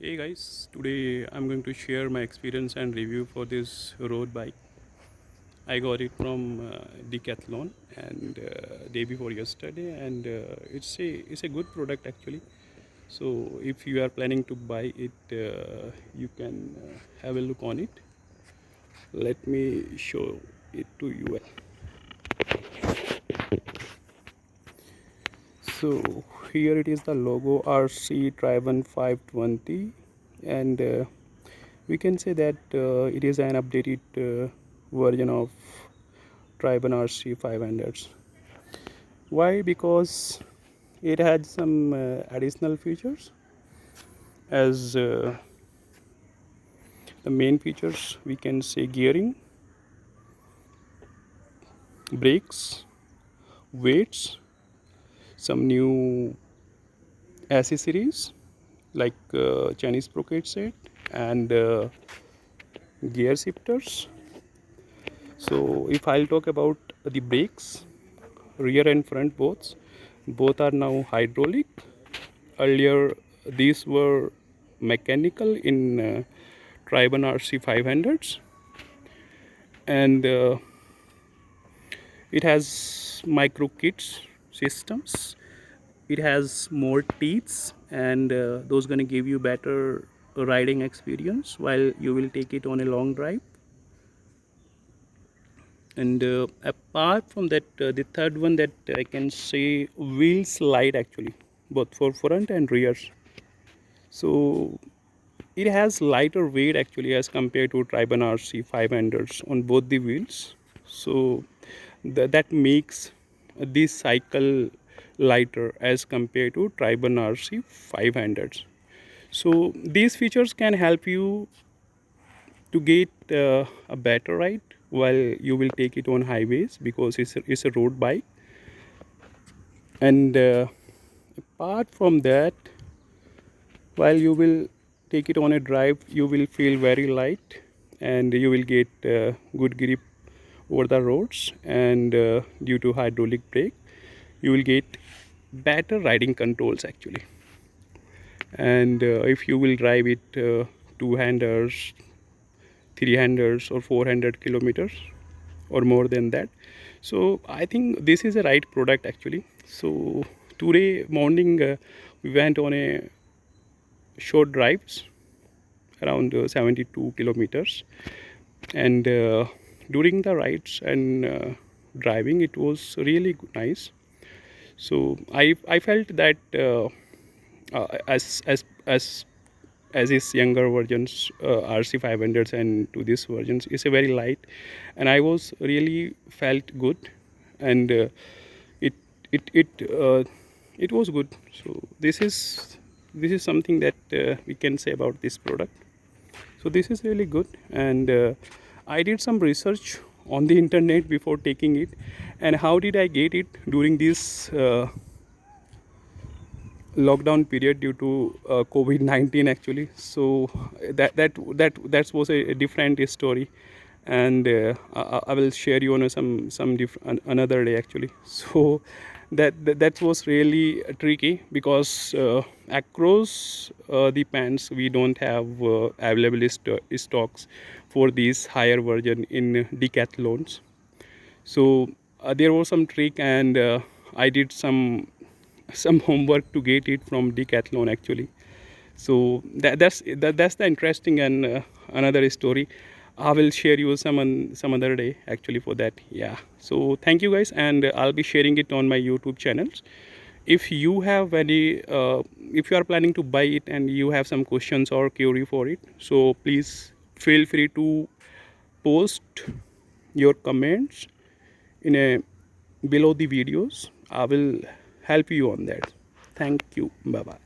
Hey guys, today I'm going to share my experience and review for this road bike. I got it from Decathlon and day before yesterday, and it's a good product actually. So if you are planning to buy it, you can have a look on it. Let me show it to you. So here it is, the logo RC Triben 520, and we can say that it is an updated version of Triben RC 500s. Why? Because it had some additional features. As the main features, we can say gearing, brakes, weights, some new accessories like Chinese sprocket set and gear shifters. So if I'll talk about the brakes, rear and front both are now hydraulic. Earlier these were mechanical in Triben RC 500s, and it has micro kits systems. It has more teeths, and those gonna give you better riding experience while you will take it on a long drive. And apart from that, the third one that I can say, wheel slide actually, both for front and rears. So it has lighter weight actually as compared to Triben RC 500s on both the wheels. So that makes this cycle lighter as compared to Triben RC 500s. So these features can help you to get a better ride while you will take it on highways, because it's a road bike. And apart from that, while you will take it on a drive, you will feel very light, and you will get good grip over the roads, and due to hydraulic brake you will get better riding controls actually. And if you will drive it two-handers, three-handers or 400 kilometers or more than that, so I think this is a right product actually. So today morning we went on a short drives around 72 kilometers, and during the rides and driving it was really nice. So I felt that as is younger versions, RC 500s, and to this versions is a very light, and I was really felt good, and it it it uh, it was good. So this is something that we can say about this product. So this is really good, and I did some research on the internet before taking it. And how did I get it during this lockdown period due to COVID-19 actually? So that was a different story, and I will share you on some another day actually. So that was really tricky, because across the pants we don't have available stocks for these higher version in decathlons. So there was some trick, and I did some homework to get it from Decathlon actually. So that's the interesting, and another story. I will share you some other day actually for that. Yeah. So thank you guys, and I'll be sharing it on my YouTube channels. If you have any, if you are planning to buy it and you have some questions or query for it, so please feel free to post your comments in a below the videos. I will help you on that. Thank you. Bye bye.